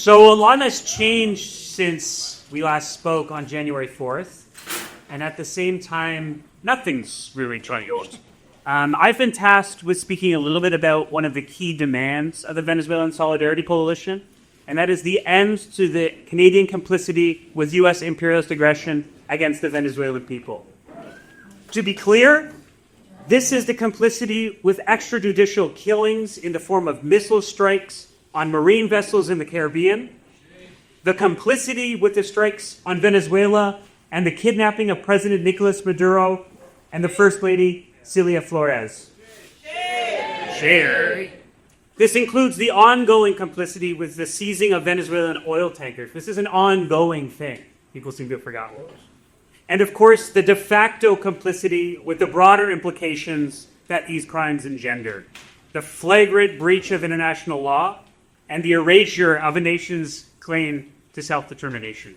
So a lot has changed since we last spoke on January 4th, and at the same time, nothing's really changed. I've been tasked with speaking a little bit about one of the key demands of the Venezuelan Solidarity Coalition, and that is the end to the Canadian complicity with U.S. imperialist aggression against the Venezuelan people. To be clear, this is the complicity with extrajudicial killings in the form of missile strikes on marine vessels in the Caribbean, the complicity with the strikes on Venezuela and the kidnapping of President Nicolas Maduro and the First Lady Celia Flores. Share. This includes the ongoing complicity with the seizing of Venezuelan oil tankers. This is an ongoing thing. People seem to have forgotten. And of course, the de facto complicity with the broader implications that these crimes engender. The flagrant breach of international law and the erasure of a nation's claim to self-determination.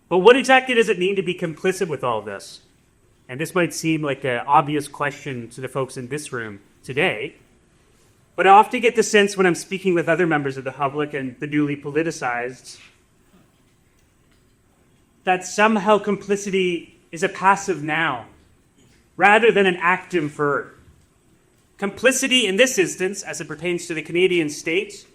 But what exactly does it mean to be complicit with all this? And this might seem like an obvious question to the folks in this room today, but I often get the sense when I'm speaking with other members of the public and the newly politicized that somehow complicity is a passive noun rather than an active verb. Complicity in this instance, as it pertains to the Canadian state,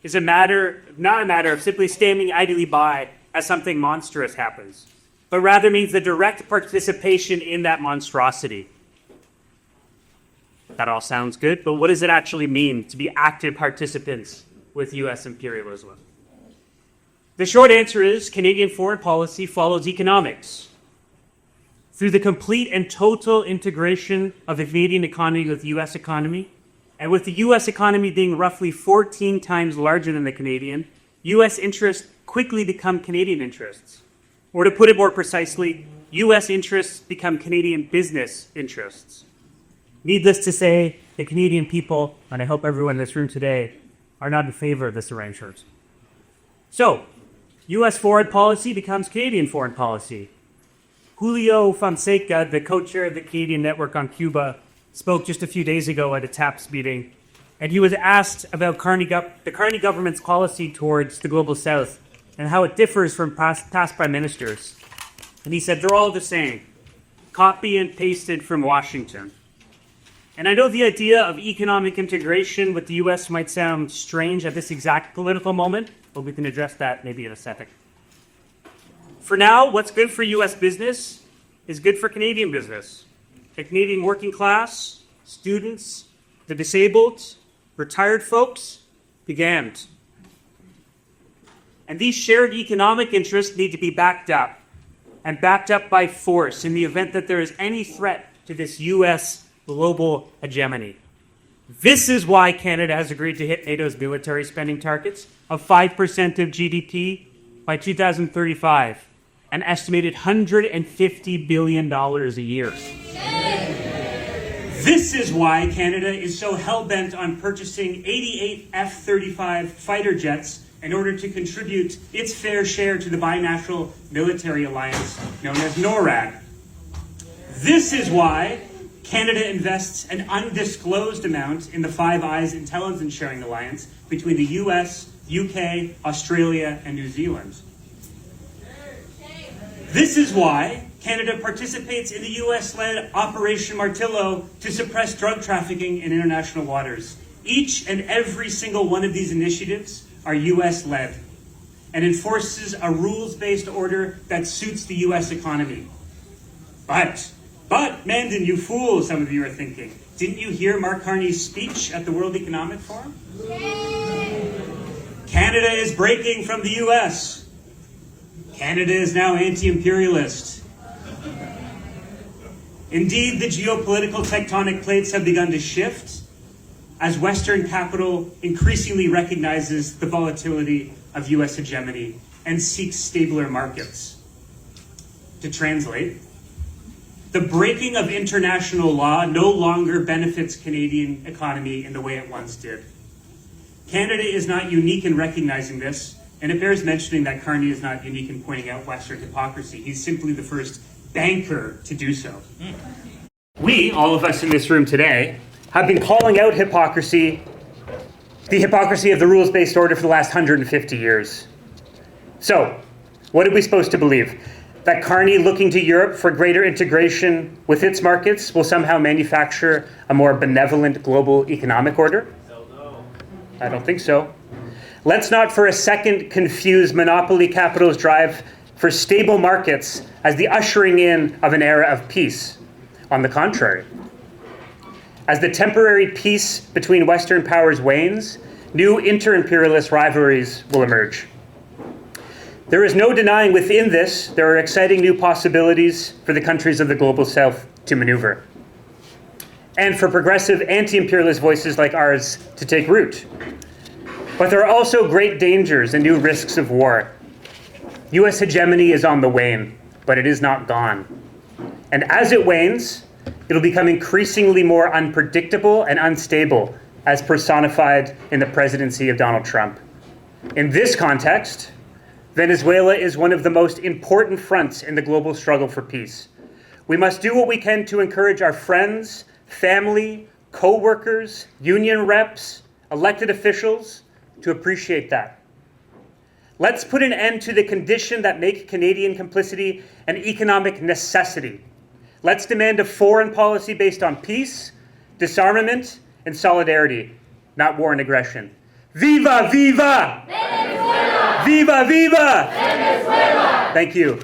is not a matter of simply standing idly by as something monstrous happens, but rather means the direct participation in that monstrosity. That all sounds good, but what does it actually mean to be active participants with U.S. imperialism? The short answer is Canadian foreign policy follows economics. Through the complete and total integration of the Canadian economy with the U.S. economy, and with the U.S. economy being roughly 14 times larger than the Canadian, U.S. interests quickly become Canadian interests. Or to put it more precisely, U.S. interests become Canadian business interests. Needless to say, the Canadian people, and I hope everyone in this room today, are not in favor of this arrangement. So, U.S. foreign policy becomes Canadian foreign policy. Julio Fonseca, the co-chair of the Canadian Network on Cuba, spoke just a few days ago at a TAPS meeting, and he was asked about the Carney government's policy towards the Global South and how it differs from past prime ministers. And he said they're all the same, copy and pasted from Washington. And I know the idea of economic integration with the U.S. might sound strange at this exact political moment, but we can address that maybe in a second. For now, what's good for U.S. business is good for Canadian business. The Canadian working class, students, the disabled, retired folks, be damned. And these shared economic interests need to be backed up, and backed up by force in the event that there is any threat to this U.S. global hegemony. This is why Canada has agreed to hit NATO's military spending targets of 5% of GDP by 2035, an estimated $150 billion a year. This is why Canada is so hell-bent on purchasing 88 F-35 fighter jets in order to contribute its fair share to the binational military alliance known as NORAD. This is why Canada invests an undisclosed amount in the Five Eyes intelligence sharing alliance between the US, UK, Australia, and New Zealand. This is why Canada participates in the US-led Operation Martillo to suppress drug trafficking in international waters. Each and every single one of these initiatives are US-led and enforces a rules-based order that suits the US economy. But, Mandan, you fool, some of you are thinking. Didn't you hear Mark Carney's speech at the World Economic Forum? Canada is breaking from the US. Canada is now anti-imperialist. Indeed, the geopolitical tectonic plates have begun to shift as Western capital increasingly recognizes the volatility of US hegemony and seeks stabler markets. To translate, the breaking of international law no longer benefits Canadian economy in the way it once did. Canada is not unique in recognizing this, and it bears mentioning that Carney is not unique in pointing out Western hypocrisy. He's simply the first banker to do so. We, all of us in this room today, have been calling out hypocrisy the hypocrisy of the rules-based order for the last 150 years. So, what are we supposed to believe? That Carney looking to Europe for greater integration with its markets will somehow manufacture a more benevolent global economic order? Hell no. I don't think so. Let's not for a second confuse monopoly capital's drive for stable markets as the ushering in of an era of peace. On the contrary, as the temporary peace between Western powers wanes, new inter-imperialist rivalries will emerge. There is no denying within this, there are exciting new possibilities for the countries of the global south to maneuver, and for progressive anti-imperialist voices like ours to take root. But there are also great dangers and new risks of war. US hegemony is on the wane, but it is not gone. And as it wanes, it'll become increasingly more unpredictable and unstable, as personified in the presidency of Donald Trump. In this context, Venezuela is one of the most important fronts in the global struggle for peace. We must do what we can to encourage our friends, family, co-workers, union reps, elected officials to appreciate that. Let's put an end to the condition that make Canadian complicity an economic necessity. Let's demand a foreign policy based on peace, disarmament, and solidarity, not war and aggression. Viva, viva! Venezuela! Viva, viva! Venezuela! Thank you.